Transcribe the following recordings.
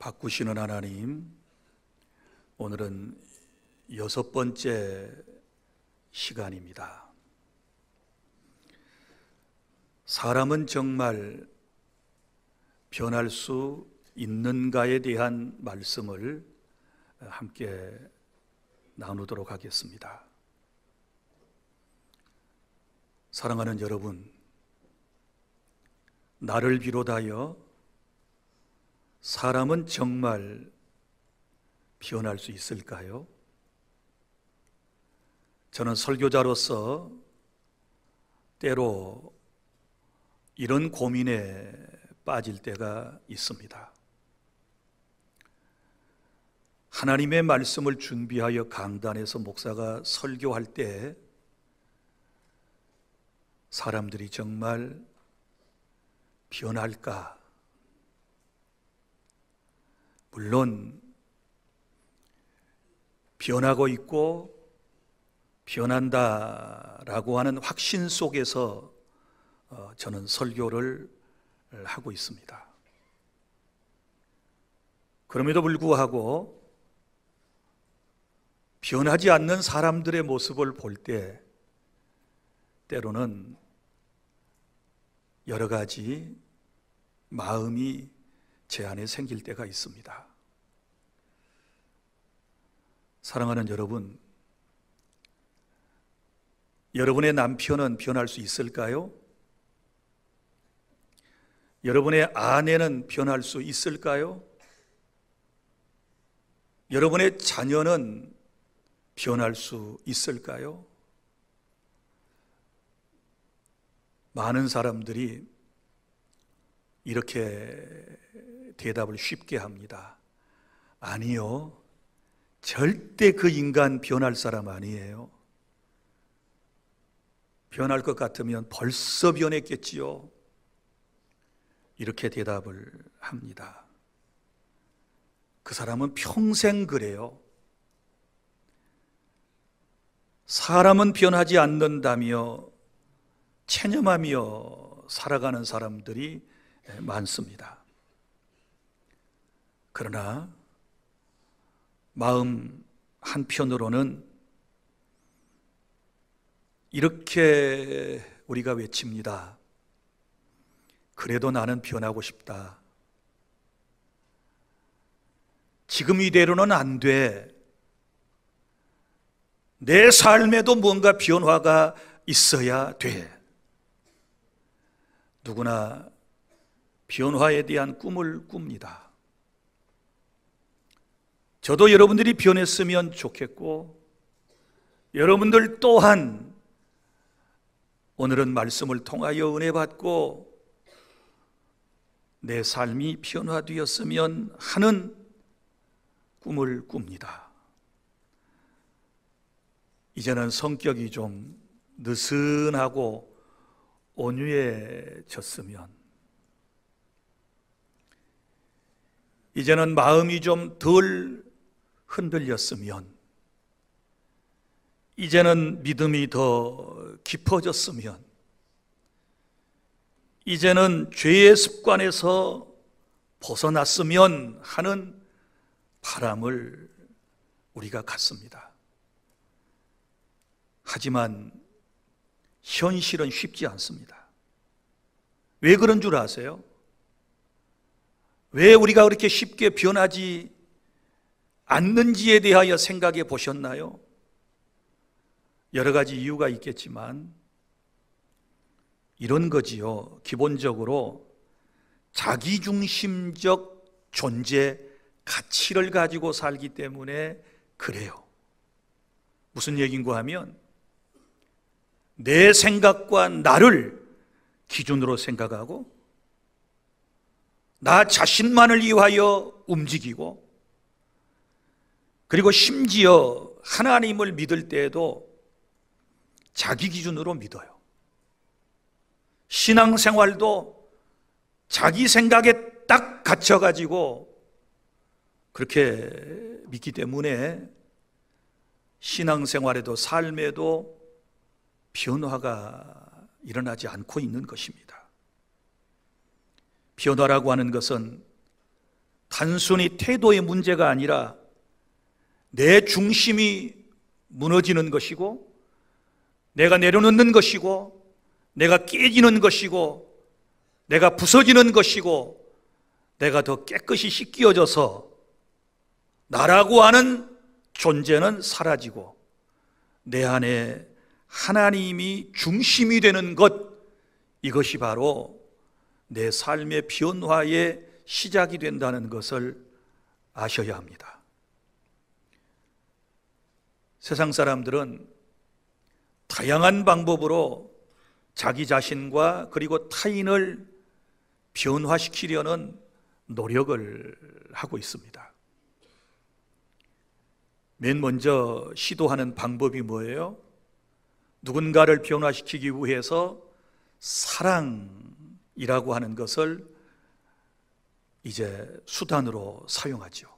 바꾸시는 하나님, 오늘은 6번째 시간입니다. 사람은 정말 변할 수 있는가에 대한 말씀을 함께 나누도록 하겠습니다. 사랑하는 여러분, 나를 비롯하여 사람은 정말 변할 수 있을까요? 저는 설교자로서 때로 이런 고민에 빠질 때가 있습니다. 하나님의 말씀을 준비하여 강단에서 목사가 설교할 때 사람들이 정말 변할까? 물론 변하고 있고 변한다라고 하는 확신 속에서 저는 설교를 하고 있습니다. 그럼에도 불구하고 변하지 않는 사람들의 모습을 볼 때 때로는 여러 가지 마음이 제 안에 생길 때가 있습니다. 사랑하는 여러분, 여러분의 남편은 변할 수 있을까요? 여러분의 아내는 변할 수 있을까요? 여러분의 자녀는 변할 수 있을까요? 많은 사람들이 이렇게 대답을 쉽게 합니다. 아니요, 절대 그 인간 변할 사람 아니에요. 변할 것 같으면 벌써 변했겠지요. 이렇게 대답을 합니다. 그 사람은 평생 그래요. 사람은 변하지 않는다며 체념하며 살아가는 사람들이 많습니다. 그러나 마음 한편으로는 이렇게 우리가 외칩니다. 그래도 나는 변하고 싶다. 지금 이대로는 안 돼. 내 삶에도 뭔가 변화가 있어야 돼. 누구나 변화에 대한 꿈을 꿉니다. 저도 여러분들이 변했으면 좋겠고, 여러분들 또한 오늘은 말씀을 통하여 은혜 받고 내 삶이 변화되었으면 하는 꿈을 꿉니다. 이제는 성격이 좀 느슨하고 온유해졌으면, 이제는 마음이 좀 덜 흔들렸으면, 이제는 믿음이 더 깊어졌으면, 이제는 죄의 습관에서 벗어났으면 하는 바람을 우리가 갖습니다. 하지만 현실은 쉽지 않습니다. 왜 그런 줄 아세요? 왜 우리가 그렇게 쉽게 변하지 않는지에 대하여 생각해 보셨나요? 여러 가지 이유가 있겠지만 이런 거지요. 기본적으로 자기중심적 존재, 가치를 가지고 살기 때문에 그래요. 무슨 얘기인가 하면 내 생각과 나를 기준으로 생각하고 나 자신만을 위하여 움직이고, 그리고 심지어 하나님을 믿을 때에도 자기 기준으로 믿어요. 신앙생활도 자기 생각에 딱 갇혀가지고 그렇게 믿기 때문에 신앙생활에도 삶에도 변화가 일어나지 않고 있는 것입니다. 변화라고 하는 것은 단순히 태도의 문제가 아니라 내 중심이 무너지는 것이고, 내가 내려놓는 것이고, 내가 깨지는 것이고, 내가 부서지는 것이고, 내가 더 깨끗이 씻겨져서 나라고 하는 존재는 사라지고 내 안에 하나님이 중심이 되는 것, 이것이 바로 내 삶의 변화의 시작이 된다는 것을 아셔야 합니다. 세상 사람들은 다양한 방법으로 자기 자신과 그리고 타인을 변화시키려는 노력을 하고 있습니다. 맨 먼저 시도하는 방법이 뭐예요? 누군가를 변화시키기 위해서 사랑이라고 하는 것을 이제 수단으로 사용하죠.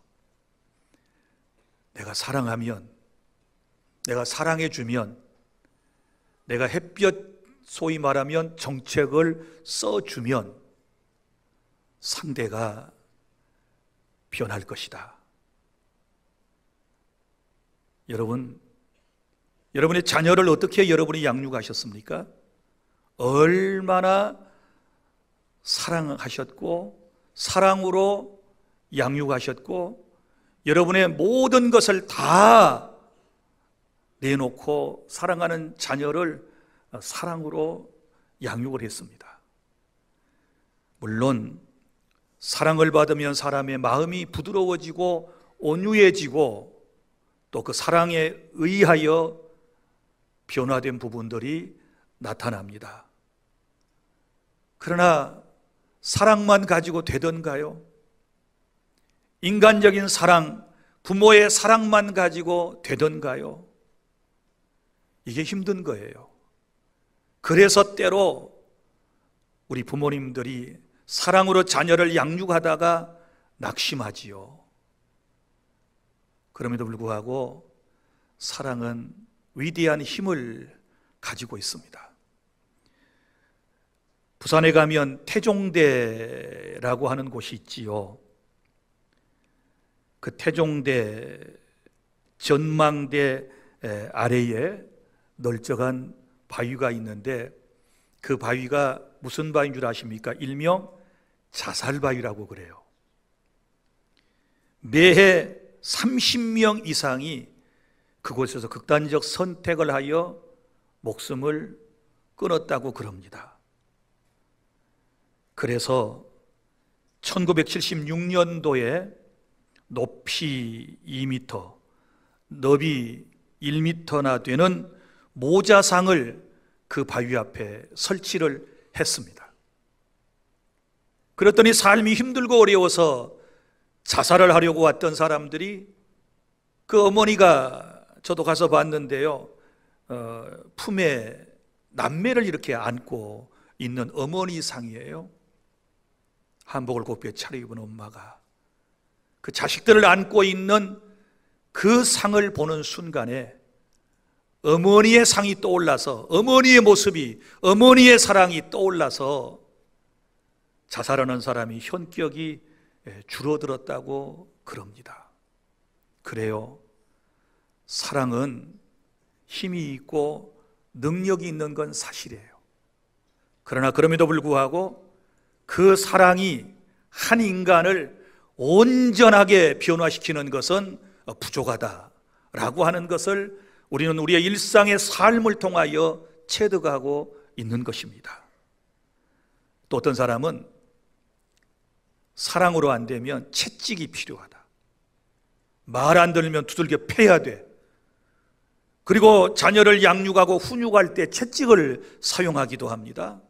내가 사랑하면, 내가 사랑해주면, 내가 햇볕, 소위 말하면 정책을 써주면 상대가 변할 것이다. 여러분, 여러분의 자녀를 어떻게 여러분이 양육하셨습니까? 얼마나 사랑하셨고 사랑으로 양육하셨고 여러분의 모든 것을 다 내놓고 사랑하는 자녀를 사랑으로 양육을 했습니다. 물론 사랑을 받으면 사람의 마음이 부드러워지고 온유해지고 또 그 사랑에 의하여 변화된 부분들이 나타납니다. 그러나 사랑만 가지고 되던가요? 인간적인 사랑, 부모의 사랑만 가지고 되던가요? 이게 힘든 거예요. 그래서 때로 우리 부모님들이 사랑으로 자녀를 양육하다가 낙심하지요. 그럼에도 불구하고 사랑은 위대한 힘을 가지고 있습니다. 부산에 가면 태종대라고 하는 곳이 있지요. 그 태종대 전망대 아래에 널쩍한 바위가 있는데 그 바위가 무슨 바위인 줄 아십니까? 일명 자살바위라고 그래요. 매해 30명 이상이 그곳에서 극단적 선택을 하여 목숨을 끊었다고 그럽니다. 그래서 1976년도에 높이 2m, 너비 1m나 되는 모자상을 그 바위 앞에 설치를 했습니다. 그랬더니 삶이 힘들고 어려워서 자살을 하려고 왔던 사람들이 그 어머니가 저도 가서 봤는데요, 품에 남매를 이렇게 안고 있는 어머니 상이에요. 한복을 곱게 차려입은 엄마가 그 자식들을 안고 있는 그 상을 보는 순간에 어머니의 상이 떠올라서, 어머니의 모습이, 어머니의 사랑이 떠올라서 자살하는 사람이 현격이 줄어들었다고 그럽니다. 그래요. 사랑은 힘이 있고 능력이 있는 건 사실이에요. 그러나 그럼에도 불구하고 그 사랑이 한 인간을 온전하게 변화시키는 것은 부족하다라고 하는 것을 우리는 우리의 일상의 삶을 통하여 체득하고 있는 것입니다. 또 어떤 사람은 사랑으로 안 되면 채찍이 필요하다. 말 안 들으면 두들겨 패야 돼. 그리고 자녀를 양육하고 훈육할 때 채찍을 사용하기도 합니다.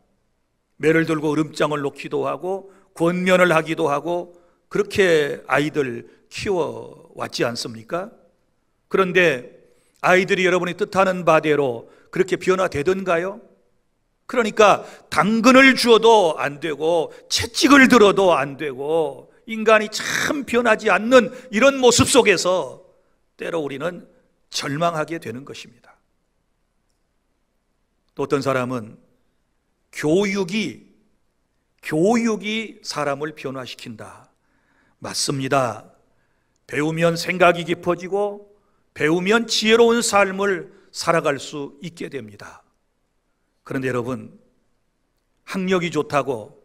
매를 들고 으름장을 놓기도 하고 권면을 하기도 하고 그렇게 아이들 키워왔지 않습니까? 그런데 아이들이 여러분이 뜻하는 바대로 그렇게 변화되던가요? 그러니까 당근을 주어도 안 되고 채찍을 들어도 안 되고 인간이 참 변하지 않는 이런 모습 속에서 때로 우리는 절망하게 되는 것입니다. 또 어떤 사람은 교육이 사람을 변화시킨다, 맞습니다. 배우면 생각이 깊어지고 배우면 지혜로운 삶을 살아갈 수 있게 됩니다. 그런데 여러분, 학력이 좋다고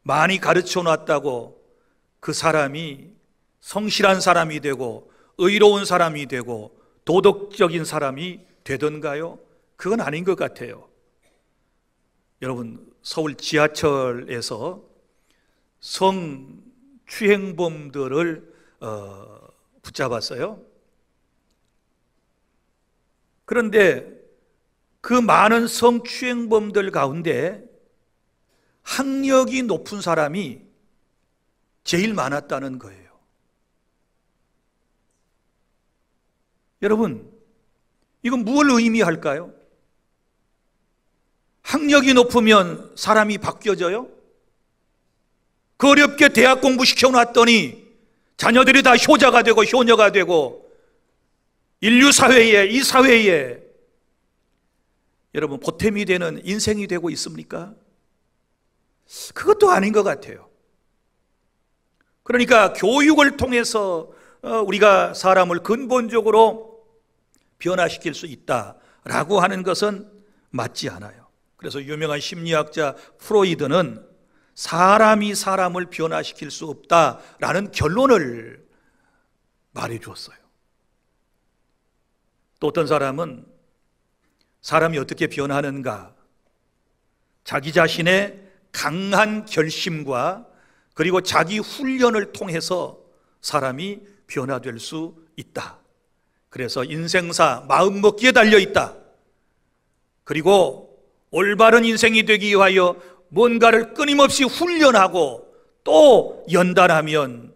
많이 가르쳐 놨다고 그 사람이 성실한 사람이 되고 의로운 사람이 되고 도덕적인 사람이 되던가요? 그건 아닌 것 같아요. 여러분, 서울 지하철에서 성추행범들을 붙잡았어요. 그런데 그 많은 성추행범들 가운데 학력이 높은 사람이 제일 많았다는 거예요. 여러분, 이건 무엇을 의미할까요? 학력이 높으면 사람이 바뀌어져요? 그 어렵게 대학 공부 시켜놨더니 자녀들이 다 효자가 되고 효녀가 되고 인류 사회에, 이 사회에 여러분 보탬이 되는 인생이 되고 있습니까? 그것도 아닌 것 같아요. 그러니까 교육을 통해서 우리가 사람을 근본적으로 변화시킬 수 있다라고 하는 것은 맞지 않아요. 그래서 유명한 심리학자 프로이드는 사람이 사람을 변화시킬 수 없다라는 결론을 말해 주었어요. 또 어떤 사람은 사람이 어떻게 변하는가? 자기 자신의 강한 결심과 그리고 자기 훈련을 통해서 사람이 변화될 수 있다. 그래서 인생사 마음먹기에 달려있다. 그리고 올바른 인생이 되기 위하여 뭔가를 끊임없이 훈련하고 또 연단하면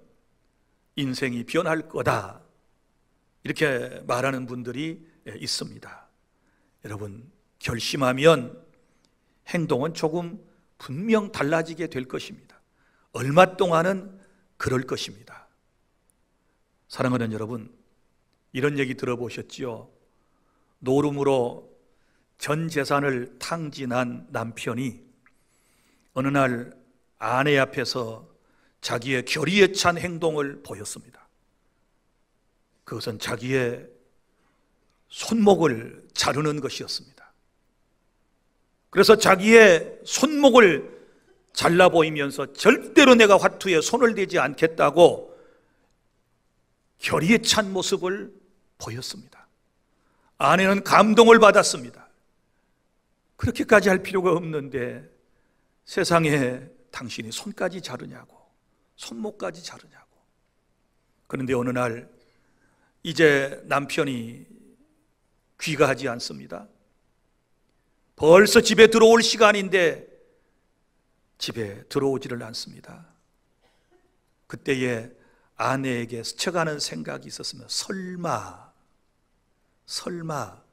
인생이 변할 거다. 이렇게 말하는 분들이 있습니다. 여러분, 결심하면 행동은 조금 분명 달라지게 될 것입니다. 얼마 동안은 그럴 것입니다. 사랑하는 여러분, 이런 얘기 들어보셨지요? 노름으로 전 재산을 탕진한 남편이 어느 날 아내 앞에서 자기의 결의에 찬 행동을 보였습니다. 그것은 자기의 손목을 자르는 것이었습니다. 그래서 자기의 손목을 잘라 보이면서 절대로 내가 화투에 손을 대지 않겠다고 결의에 찬 모습을 보였습니다. 아내는 감동을 받았습니다. 그렇게까지 할 필요가 없는데 세상에 당신이 손까지 자르냐고, 손목까지 자르냐고. 그런데 어느 날 이제 남편이 귀가하지 않습니다. 벌써 집에 들어올 시간인데 집에 들어오지를 않습니다. 그때에 아내에게 스쳐가는 생각이 있었으면 설마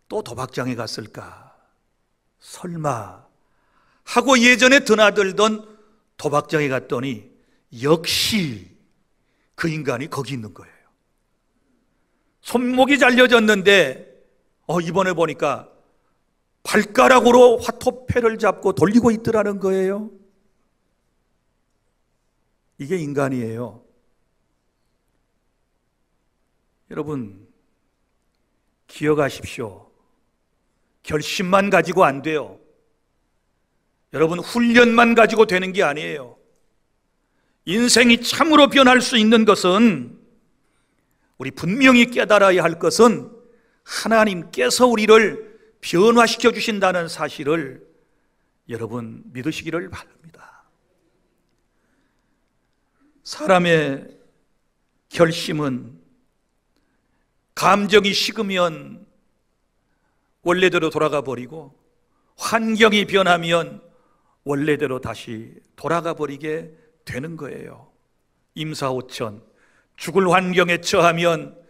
또 도박장에 갔을까? 설마 하고 예전에 드나들던 도박장에 갔더니 역시 그 인간이 거기 있는 거예요. 손목이 잘려졌는데 이번에 보니까 발가락으로 화토패를 잡고 돌리고 있더라는 거예요. 이게 인간이에요. 여러분, 기억하십시오. 결심만 가지고 안 돼요. 여러분, 훈련만 가지고 되는 게 아니에요. 인생이 참으로 변할 수 있는 것은, 우리 분명히 깨달아야 할 것은 하나님께서 우리를 변화시켜 주신다는 사실을 여러분 믿으시기를 바랍니다. 사람의 결심은 감정이 식으면 원래대로 돌아가 버리고 환경이 변하면 원래대로 다시 돌아가 버리게 되는 거예요. 임사오천, 죽을 환경에 처하면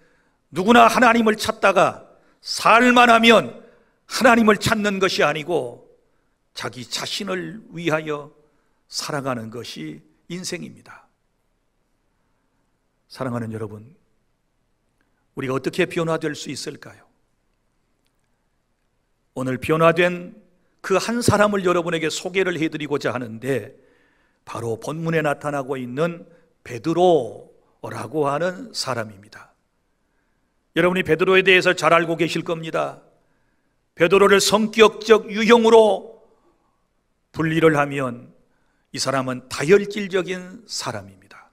누구나 하나님을 찾다가 살만하면 하나님을 찾는 것이 아니고 자기 자신을 위하여 살아가는 것이 인생입니다. 사랑하는 여러분, 우리가 어떻게 변화될 수 있을까요? 오늘 변화된 그 한 사람을 여러분에게 소개를 해드리고자 하는데, 바로 본문에 나타나고 있는 베드로라고 하는 사람입니다. 여러분이 베드로에 대해서 잘 알고 계실 겁니다. 베드로를 성격적 유형으로 분리를 하면 이 사람은 다혈질적인 사람입니다.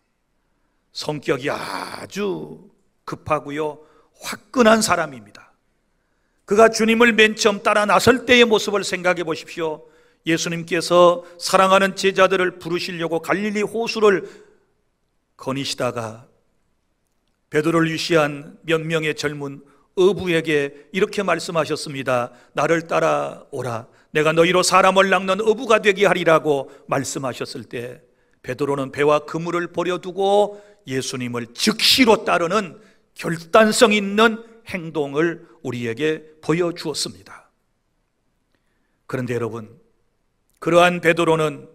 성격이 아주 급하고요, 화끈한 사람입니다. 그가 주님을 맨 처음 따라 나설 때의 모습을 생각해 보십시오. 예수님께서 사랑하는 제자들을 부르시려고 갈릴리 호수를 거니시다가 베드로를 위시한 몇 명의 젊은 어부에게 이렇게 말씀하셨습니다. 나를 따라오라. 내가 너희로 사람을 낚는 어부가 되게 하리라고 말씀하셨을 때 베드로는 배와 그물을 버려두고 예수님을 즉시로 따르는 결단성 있는 행동을 우리에게 보여주었습니다. 그런데 여러분, 그러한 베드로는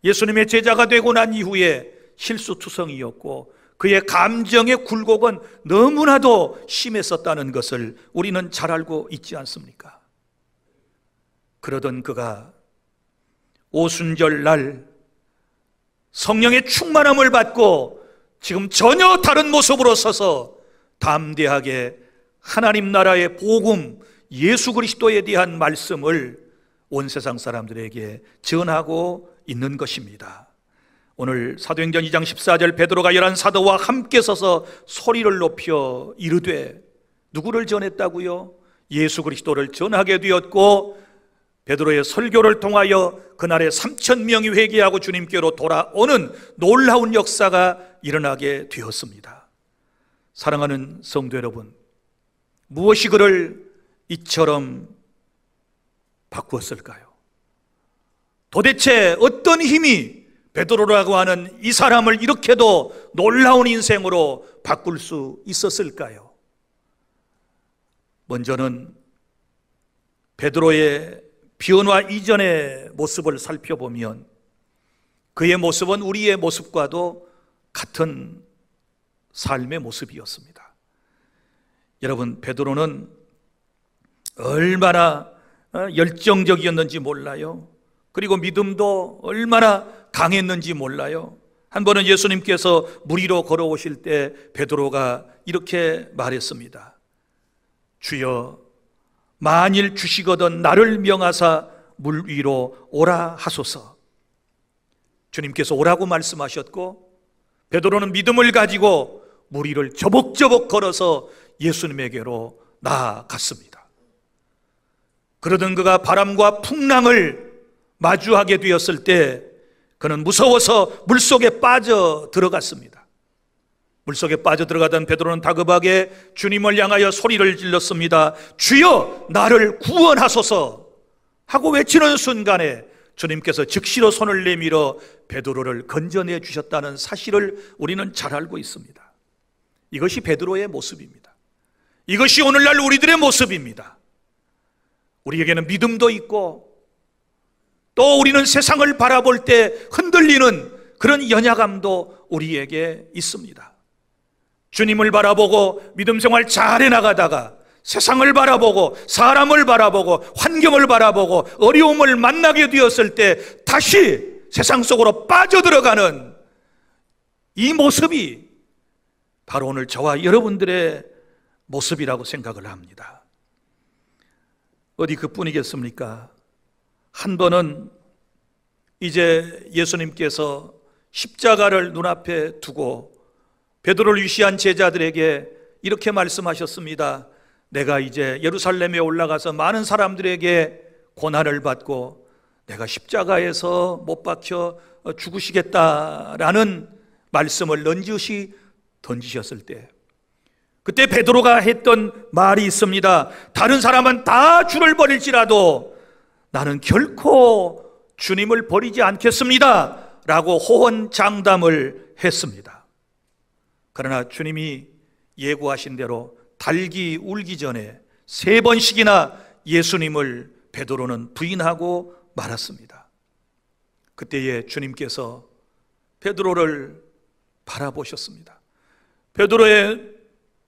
예수님의 제자가 되고 난 이후에 실수투성이었고 그의 감정의 굴곡은 너무나도 심했었다는 것을 우리는 잘 알고 있지 않습니까? 그러던 그가 오순절 날 성령의 충만함을 받고 지금 전혀 다른 모습으로 서서 담대하게 하나님 나라의 복음, 예수 그리스도에 대한 말씀을 온 세상 사람들에게 전하고 있는 것입니다. 오늘 사도행전 2장 14절 베드로가 11 사도와 함께 서서 소리를 높여 이르되, 누구를 전했다고요? 예수 그리스도를 전하게 되었고 베드로의 설교를 통하여 그날에 3,000명이 회개하고 주님께로 돌아오는 놀라운 역사가 일어나게 되었습니다. 사랑하는 성도 여러분, 무엇이 그를 이처럼 바꾸었을까요? 도대체 어떤 힘이 베드로라고 하는 이 사람을 이렇게도 놀라운 인생으로 바꿀 수 있었을까요? 먼저는 베드로의 변화 이전의 모습을 살펴보면 그의 모습은 우리의 모습과도 같은 삶의 모습이었습니다. 여러분, 베드로는 얼마나 열정적이었는지 몰라요. 그리고 믿음도 얼마나 강했는지 몰라요. 한 번은 예수님께서 물 위로 걸어오실 때 베드로가 이렇게 말했습니다. 주여, 만일 주시거든 나를 명하사 물 위로 오라 하소서. 주님께서 오라고 말씀하셨고 베드로는 믿음을 가지고 물 위를 저벅저벅 걸어서 예수님에게로 나아갔습니다. 그러던 그가 바람과 풍랑을 마주하게 되었을 때 그는 무서워서 물속에 빠져 들어갔습니다. 물속에 빠져 들어가던 베드로는 다급하게 주님을 향하여 소리를 질렀습니다. 주여, 나를 구원하소서 하고 외치는 순간에 주님께서 즉시로 손을 내밀어 베드로를 건져내 주셨다는 사실을 우리는 잘 알고 있습니다. 이것이 베드로의 모습입니다. 이것이 오늘날 우리들의 모습입니다. 우리에게는 믿음도 있고 또 우리는 세상을 바라볼 때 흔들리는 그런 연약함도 우리에게 있습니다. 주님을 바라보고 믿음 생활 잘해 나가다가 세상을 바라보고 사람을 바라보고 환경을 바라보고 어려움을 만나게 되었을 때 다시 세상 속으로 빠져들어가는 이 모습이 바로 오늘 저와 여러분들의 모습이라고 생각을 합니다. 어디 그뿐이겠습니까? 한 번은 이제 예수님께서 십자가를 눈앞에 두고 베드로를 위시한 제자들에게 이렇게 말씀하셨습니다. 내가 이제 예루살렘에 올라가서 많은 사람들에게 고난을 받고 내가 십자가에서 못 박혀 죽으시겠다라는 말씀을 넌지시 던지셨을 때 그때 베드로가 했던 말이 있습니다. 다른 사람은 다 주를 버릴지라도 나는 결코 주님을 버리지 않겠습니다 라고 호언장담을 했습니다. 그러나 주님이 예고하신 대로 달기 울기 전에 3번씩이나 예수님을 베드로는 부인하고 말았습니다. 그때에 주님께서 베드로를 바라보셨습니다. 베드로의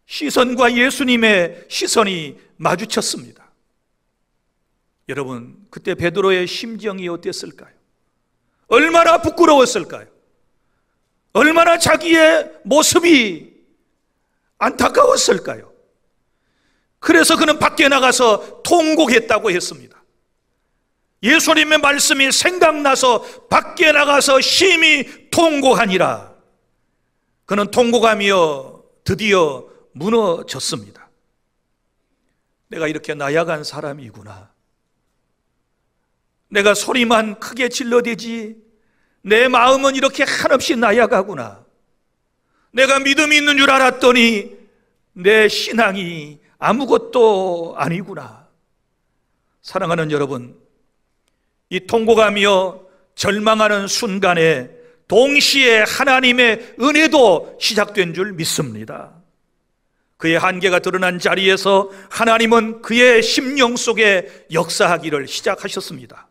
시선과 예수님의 시선이 마주쳤습니다. 여러분, 그때 베드로의 심정이 어땠을까요? 얼마나 부끄러웠을까요? 얼마나 자기의 모습이 안타까웠을까요? 그래서 그는 밖에 나가서 통곡했다고 했습니다. 예수님의 말씀이 생각나서 밖에 나가서 심히 통곡하니라. 그는 통곡하며 드디어 무너졌습니다. 내가 이렇게 나약한 사람이구나. 내가 소리만 크게 질러대지 내 마음은 이렇게 한없이 나약하구나. 내가 믿음이 있는 줄 알았더니 내 신앙이 아무것도 아니구나. 사랑하는 여러분, 이 통곡하며 절망하는 순간에 동시에 하나님의 은혜도 시작된 줄 믿습니다. 그의 한계가 드러난 자리에서 하나님은 그의 심령 속에 역사하기를 시작하셨습니다.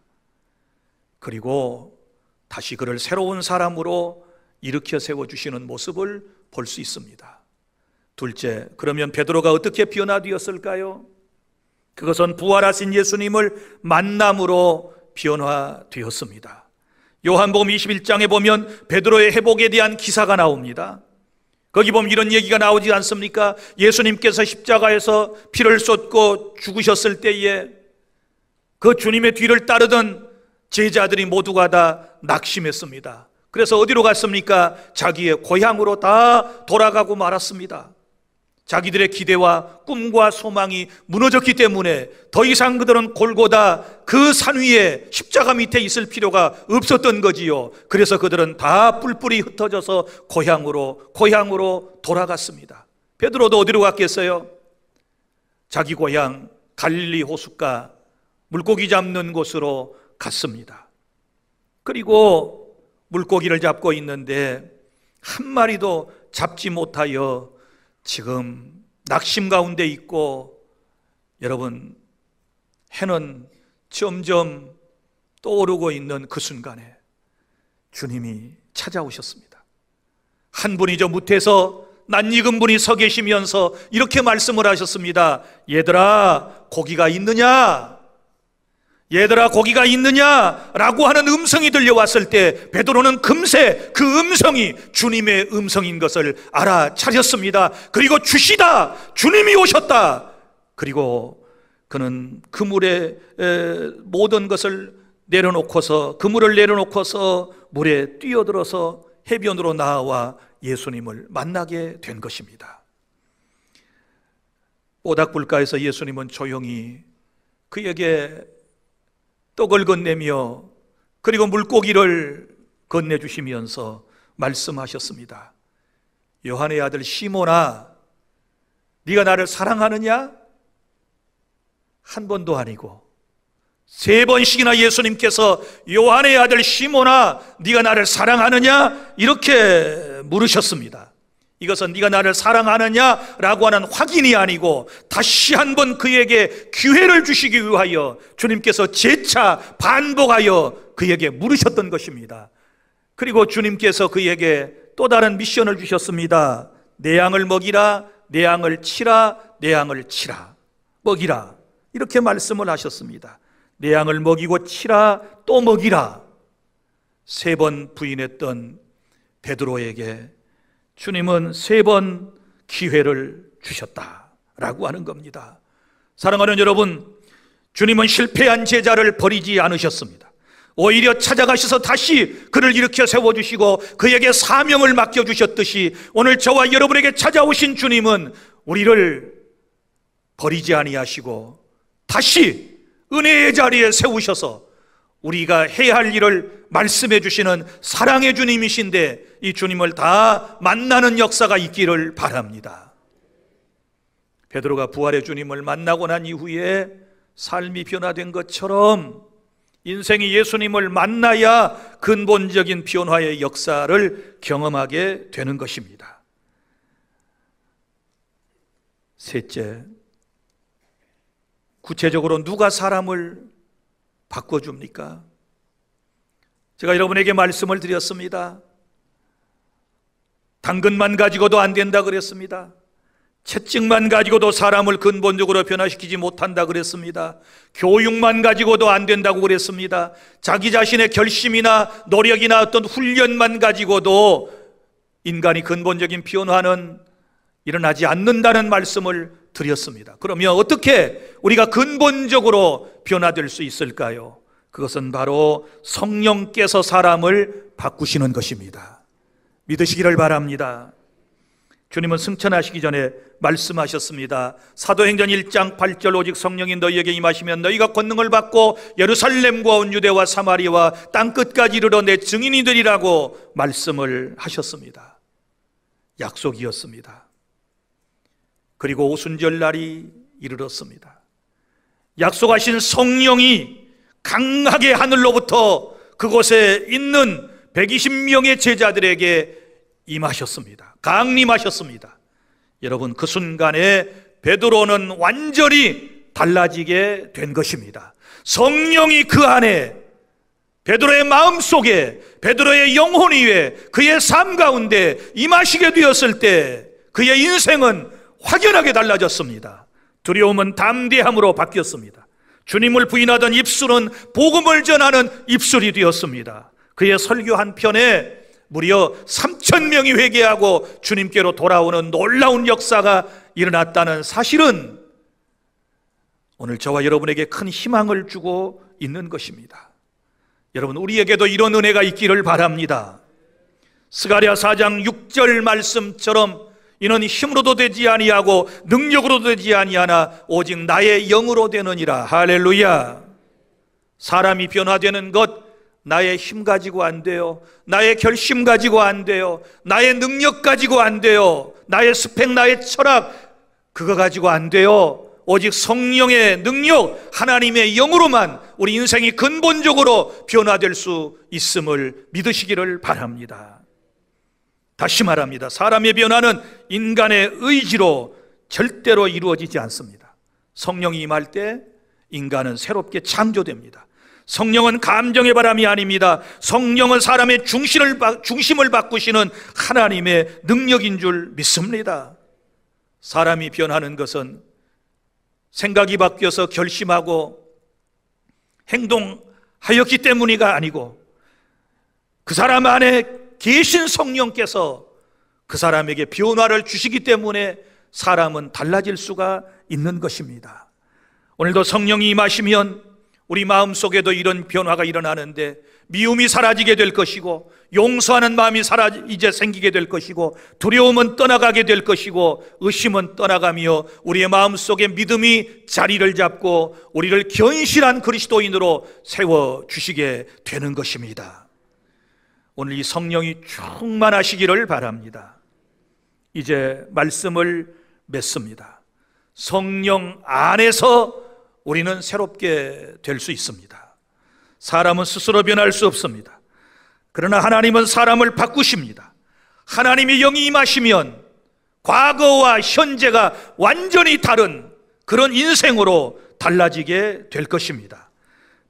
그리고 다시 그를 새로운 사람으로 일으켜 세워주시는 모습을 볼 수 있습니다. 둘째, 그러면 베드로가 어떻게 변화되었을까요? 그것은 부활하신 예수님을 만남으로 변화되었습니다. 요한복음 21장에 보면 베드로의 회복에 대한 기사가 나옵니다. 거기 보면 이런 얘기가 나오지 않습니까? 예수님께서 십자가에서 피를 쏟고 죽으셨을 때에 그 주님의 뒤를 따르던 제자들이 모두가 다 낙심했습니다. 그래서 어디로 갔습니까? 자기의 고향으로 다 돌아가고 말았습니다. 자기들의 기대와 꿈과 소망이 무너졌기 때문에 더 이상 그들은 골고다 그 산 위에 십자가 밑에 있을 필요가 없었던 거지요. 그래서 그들은 다 뿔뿔이 흩어져서 고향으로 돌아갔습니다. 베드로도 어디로 갔겠어요? 자기 고향 갈릴리 호숫가 물고기 잡는 곳으로 갔습니다. 그리고 물고기를 잡고 있는데 한 마리도 잡지 못하여 지금 낙심 가운데 있고, 여러분, 해는 점점 떠오르고 있는 그 순간에 주님이 찾아오셨습니다. 한 분이 저 무태서 낯익은 분이 서 계시면서 이렇게 말씀을 하셨습니다. 얘들아, 고기가 있느냐? 얘들아, 고기가 있느냐? 라고 하는 음성이 들려왔을 때 베드로는 금세 그 음성이 주님의 음성인 것을 알아차렸습니다. 그리고 주시다, 주님이 오셨다. 그리고 그는 그물에 모든 것을 내려놓고서, 그물을 내려놓고서 물에 뛰어들어서 해변으로 나와 예수님을 만나게 된 것입니다. 모닥불가에서 예수님은 조용히 그에게 떡을 건네며 그리고 물고기를 건네주시면서 말씀하셨습니다. 요한의 아들 시몬아, 네가 나를 사랑하느냐? 한 번도 아니고 3번씩이나 예수님께서 요한의 아들 시몬아, 네가 나를 사랑하느냐? 이렇게 물으셨습니다. 이것은 네가 나를 사랑하느냐라고 하는 확인이 아니고 다시 한번 그에게 기회를 주시기 위하여 주님께서 재차 반복하여 그에게 물으셨던 것입니다. 그리고 주님께서 그에게 또 다른 미션을 주셨습니다. 내 양을 먹이라, 내 양을 치라, 내 양을 치라, 먹이라, 이렇게 말씀을 하셨습니다. 내 양을 먹이고 치라, 또 먹이라. 3번 부인했던 베드로에게 주님은 3번 기회를 주셨다라고 하는 겁니다. 사랑하는 여러분, 주님은 실패한 제자를 버리지 않으셨습니다. 오히려 찾아가셔서 다시 그를 일으켜 세워주시고 그에게 사명을 맡겨주셨듯이 오늘 저와 여러분에게 찾아오신 주님은 우리를 버리지 아니하시고 다시 은혜의 자리에 세우셔서 우리가 해야 할 일을 말씀해 주시는 사랑의 주님이신데 이 주님을 다 만나는 역사가 있기를 바랍니다. 베드로가 부활의 주님을 만나고 난 이후에 삶이 변화된 것처럼 인생이 예수님을 만나야 근본적인 변화의 역사를 경험하게 되는 것입니다. 셋째, 구체적으로 누가 사람을 바꿔줍니까? 제가 여러분에게 말씀을 드렸습니다. 당근만 가지고도 안 된다 그랬습니다. 채찍만 가지고도 사람을 근본적으로 변화시키지 못한다 그랬습니다. 교육만 가지고도 안 된다고 그랬습니다. 자기 자신의 결심이나 노력이나 어떤 훈련만 가지고도 인간이 근본적인 변화는 일어나지 않는다는 말씀을 드렸습니다. 그러면 어떻게 우리가 근본적으로 변화될 수 있을까요? 그것은 바로 성령께서 사람을 바꾸시는 것입니다. 믿으시기를 바랍니다. 주님은 승천하시기 전에 말씀하셨습니다. 사도행전 1장 8절 오직 성령이 너희에게 임하시면 너희가 권능을 받고 예루살렘과 온 유대와 사마리아와 땅끝까지 이르러 내 증인이 되리라고 말씀을 하셨습니다. 약속이었습니다. 그리고 오순절날이 이르렀습니다. 약속하신 성령이 강하게 하늘로부터 그곳에 있는 120명의 제자들에게 임하셨습니다. 강림하셨습니다. 여러분, 그 순간에 베드로는 완전히 달라지게 된 것입니다. 성령이 그 안에, 베드로의 마음속에, 베드로의 영혼 위에, 그의 삶 가운데 임하시게 되었을 때 그의 인생은 확연하게 달라졌습니다. 두려움은 담대함으로 바뀌었습니다. 주님을 부인하던 입술은 복음을 전하는 입술이 되었습니다. 그의 설교 한 편에 무려 3,000명이 회개하고 주님께로 돌아오는 놀라운 역사가 일어났다는 사실은 오늘 저와 여러분에게 큰 희망을 주고 있는 것입니다. 여러분, 우리에게도 이런 은혜가 있기를 바랍니다. 스가랴 4장 6절 말씀처럼 이는 힘으로도 되지 아니하고 능력으로도 되지 아니하나 오직 나의 영으로 되느니라. 할렐루야. 사람이 변화되는 것 나의 힘 가지고 안 돼요. 나의 결심 가지고 안 돼요. 나의 능력 가지고 안 돼요. 나의 스펙, 나의 철학, 그거 가지고 안 돼요. 오직 성령의 능력, 하나님의 영으로만 우리 인생이 근본적으로 변화될 수 있음을 믿으시기를 바랍니다. 다시 말합니다. 사람의 변화는 인간의 의지로 절대로 이루어지지 않습니다. 성령이 임할 때 인간은 새롭게 창조됩니다. 성령은 감정의 바람이 아닙니다. 성령은 사람의 중심을 바꾸시는 하나님의 능력인 줄 믿습니다. 사람이 변하는 것은 생각이 바뀌어서 결심하고 행동하였기 때문이가 아니고 그 사람 안에 계신 성령께서 그 사람에게 변화를 주시기 때문에 사람은 달라질 수가 있는 것입니다. 오늘도 성령이 임하시면 우리 마음속에도 이런 변화가 일어나는데 미움이 사라지게 될 것이고 용서하는 마음이 이제 생기게 될 것이고 두려움은 떠나가게 될 것이고 의심은 떠나가며 우리의 마음속에 믿음이 자리를 잡고 우리를 견실한 그리스도인으로 세워주시게 되는 것입니다. 오늘 이 성령이 충만하시기를 바랍니다. 이제 말씀을 맺습니다. 성령 안에서 우리는 새롭게 될 수 있습니다. 사람은 스스로 변할 수 없습니다. 그러나 하나님은 사람을 바꾸십니다. 하나님의 영이 임하시면 과거와 현재가 완전히 다른 그런 인생으로 달라지게 될 것입니다.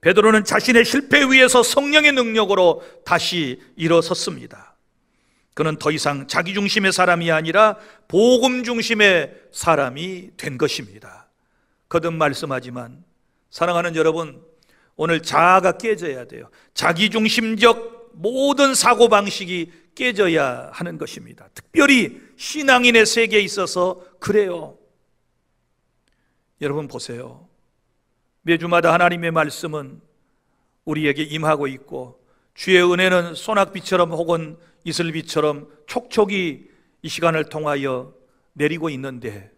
베드로는 자신의 실패 위에서 성령의 능력으로 다시 일어섰습니다. 그는 더 이상 자기 중심의 사람이 아니라 복음 중심의 사람이 된 것입니다. 거듭 말씀하지만 사랑하는 여러분, 오늘 자아가 깨져야 돼요. 자기중심적 모든 사고방식이 깨져야 하는 것입니다. 특별히 신앙인의 세계에 있어서 그래요. 여러분 보세요. 매주마다 하나님의 말씀은 우리에게 임하고 있고 주의 은혜는 소낙비처럼 혹은 이슬비처럼 촉촉이 이 시간을 통하여 내리고 있는데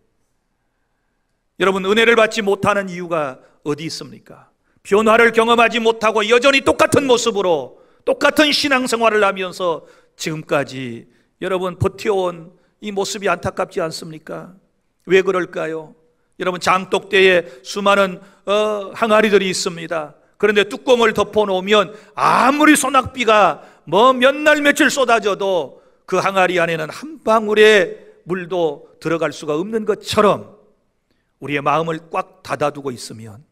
여러분, 은혜를 받지 못하는 이유가 어디 있습니까? 변화를 경험하지 못하고 여전히 똑같은 모습으로 똑같은 신앙생활을 하면서 지금까지 여러분 버텨온 이 모습이 안타깝지 않습니까? 왜 그럴까요? 여러분, 장독대에 수많은 항아리들이 있습니다. 그런데 뚜껑을 덮어놓으면 아무리 소낙비가 몇 날 며칠 쏟아져도 그 항아리 안에는 한 방울의 물도 들어갈 수가 없는 것처럼 우리의 마음을 꽉 닫아두고 있으면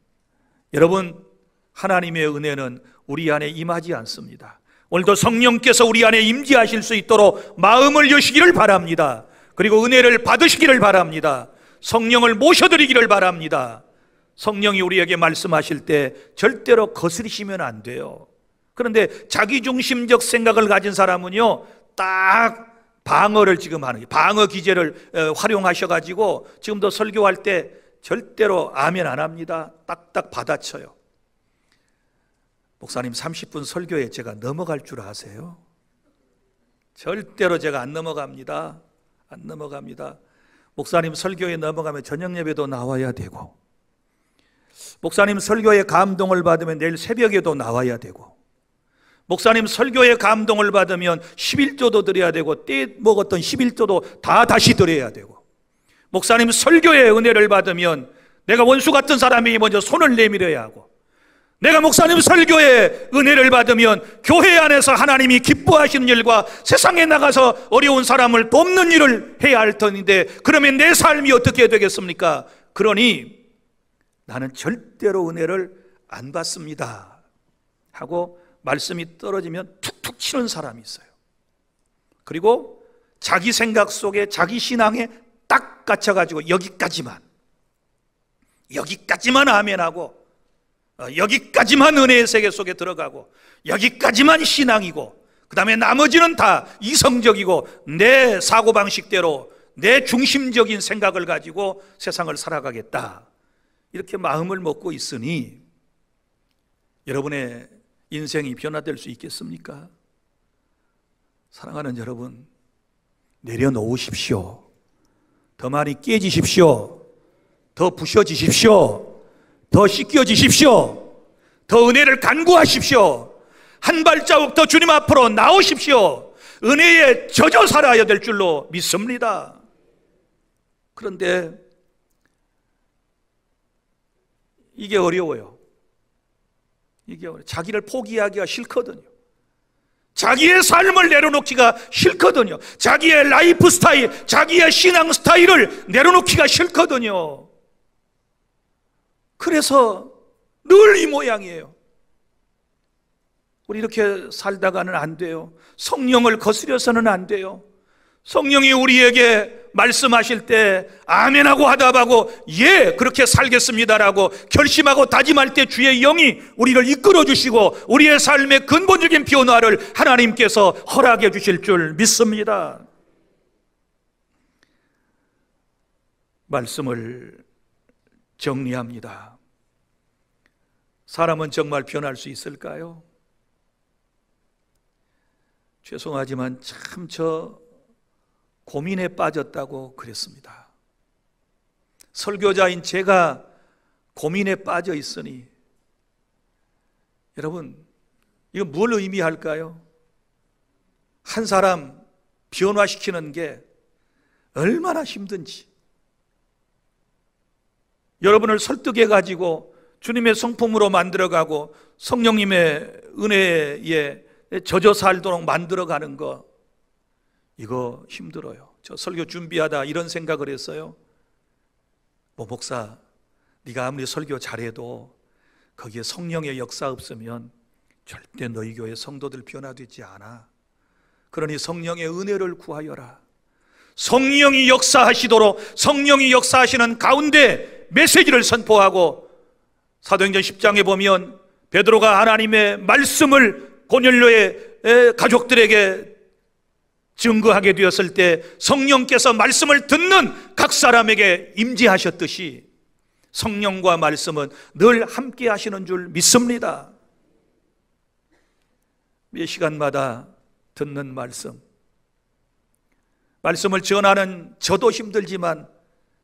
여러분, 하나님의 은혜는 우리 안에 임하지 않습니다. 오늘도 성령께서 우리 안에 임재하실 수 있도록 마음을 여시기를 바랍니다. 그리고 은혜를 받으시기를 바랍니다. 성령을 모셔드리기를 바랍니다. 성령이 우리에게 말씀하실 때 절대로 거스리시면 안 돼요. 그런데 자기중심적 생각을 가진 사람은요, 딱 방어를 지금 하는, 방어 기제를 활용하셔가지고 지금도 설교할 때 절대로 아멘 안 합니다. 딱딱 받아쳐요. 목사님 30분 설교에 제가 넘어갈 줄 아세요? 절대로 제가 안 넘어갑니다. 안 넘어갑니다. 목사님 설교에 넘어가면 저녁 예배도 나와야 되고, 목사님 설교에 감동을 받으면 내일 새벽에도 나와야 되고, 목사님 설교에 감동을 받으면 11조도 드려야 되고, 때 먹었던 11조도 다 다시 드려야 되고, 목사님 설교에 은혜를 받으면 내가 원수 같은 사람이 먼저 손을 내밀어야 하고, 내가 목사님 설교에 은혜를 받으면 교회 안에서 하나님이 기뻐하시는 일과 세상에 나가서 어려운 사람을 돕는 일을 해야 할 터인데, 그러면 내 삶이 어떻게 되겠습니까? 그러니 나는 절대로 은혜를 안 받습니다 하고 말씀이 떨어지면 툭툭 치는 사람이 있어요. 그리고 자기 생각 속에, 자기 신앙에 딱 갇혀가지고 여기까지만 아멘하고, 여기까지만 은혜의 세계 속에 들어가고, 여기까지만 신앙이고, 그 다음에 나머지는 다 이성적이고 내 사고방식대로 내 중심적인 생각을 가지고 세상을 살아가겠다, 이렇게 마음을 먹고 있으니 여러분의 인생이 변화될 수 있겠습니까? 사랑하는 여러분, 내려놓으십시오. 더 많이 깨지십시오. 더 부셔지십시오. 더 씻겨지십시오. 더 은혜를 간구하십시오. 한 발자국 더 주님 앞으로 나오십시오. 은혜에 젖어 살아야 될 줄로 믿습니다. 그런데 이게 어려워요. 이게 어려워요. 자기를 포기하기가 싫거든요. 자기의 삶을 내려놓기가 싫거든요. 자기의 라이프 스타일, 자기의 신앙 스타일을 내려놓기가 싫거든요. 그래서 늘 이 모양이에요. 우리 이렇게 살다가는 안 돼요. 성령을 거스려서는 안 돼요. 성령이 우리에게 말씀하실 때 아멘하고 화답하고 예, 그렇게 살겠습니다라고 결심하고 다짐할 때 주의 영이 우리를 이끌어 주시고 우리의 삶의 근본적인 변화를 하나님께서 허락해 주실 줄 믿습니다. 말씀을 정리합니다. 사람은 정말 변할 수 있을까요? 죄송하지만 참 저 고민에 빠졌다고 그랬습니다. 설교자인 제가 고민에 빠져 있으니 여러분, 이건 뭘 의미할까요? 한 사람 변화시키는 게 얼마나 힘든지, 여러분을 설득해 가지고 주님의 성품으로 만들어가고 성령님의 은혜에 젖어 살도록 만들어가는 거, 이거 힘들어요. 저 설교 준비하다 이런 생각을 했어요. 목사, 네가 아무리 설교 잘해도 거기에 성령의 역사 없으면 절대 너희 교회 성도들 변화되지 않아. 그러니 성령의 은혜를 구하여라. 성령이 역사하시도록, 성령이 역사하시는 가운데 메시지를 선포하고, 사도행전 10장에 보면 베드로가 하나님의 말씀을 고넬료의 가족들에게 증거하게 되었을 때 성령께서 말씀을 듣는 각 사람에게 임재하셨듯이 성령과 말씀은 늘 함께 하시는 줄 믿습니다. 매 시간마다 듣는 말씀을 전하는 저도 힘들지만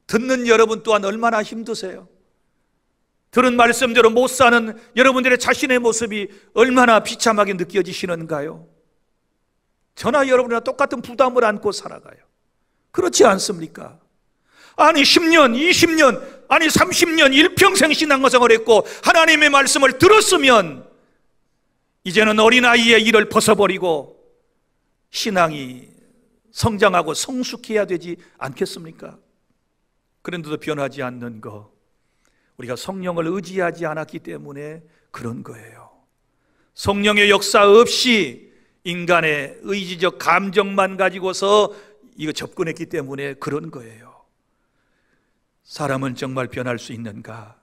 듣는 여러분 또한 얼마나 힘드세요? 들은 말씀대로 못 사는 여러분들의 자신의 모습이 얼마나 비참하게 느껴지시는가요? 저나 여러분이랑 똑같은 부담을 안고 살아가요. 그렇지 않습니까? 아니 10년, 20년, 아니 30년 일평생 신앙생활을 했고 하나님의 말씀을 들었으면 이제는 어린아이의 일을 벗어버리고 신앙이 성장하고 성숙해야 되지 않겠습니까? 그런데도 변하지 않는 거, 우리가 성령을 의지하지 않았기 때문에 그런 거예요. 성령의 역사 없이 인간의 의지적 감정만 가지고서 이거 접근했기 때문에 그런 거예요. 사람은 정말 변할 수 있는가?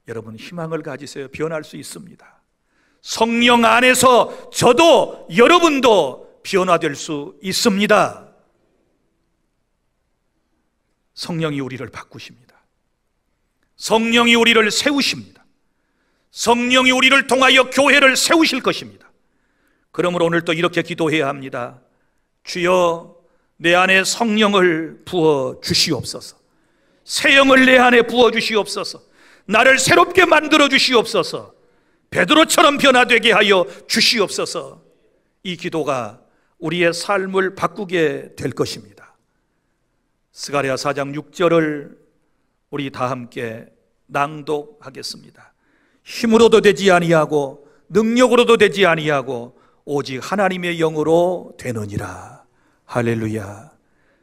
여러분 희망을 가지세요. 변할 수 있습니다. 성령 안에서 저도 여러분도 변화될 수 있습니다. 성령이 우리를 바꾸십니다. 성령이 우리를 세우십니다. 성령이 우리를 통하여 교회를 세우실 것입니다. 그러므로 오늘 또 이렇게 기도해야 합니다. 주여, 내 안에 성령을 부어 주시옵소서. 새 영을 내 안에 부어 주시옵소서. 나를 새롭게 만들어 주시옵소서. 베드로처럼 변화되게 하여 주시옵소서. 이 기도가 우리의 삶을 바꾸게 될 것입니다. 스가랴 4장 6절을 우리 다 함께 낭독하겠습니다. 힘으로도 되지 아니하고 능력으로도 되지 아니하고 오직 하나님의 영으로 되느니라. 할렐루야.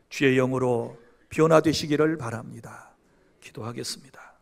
주의 영으로 변화되시기를 바랍니다. 기도하겠습니다.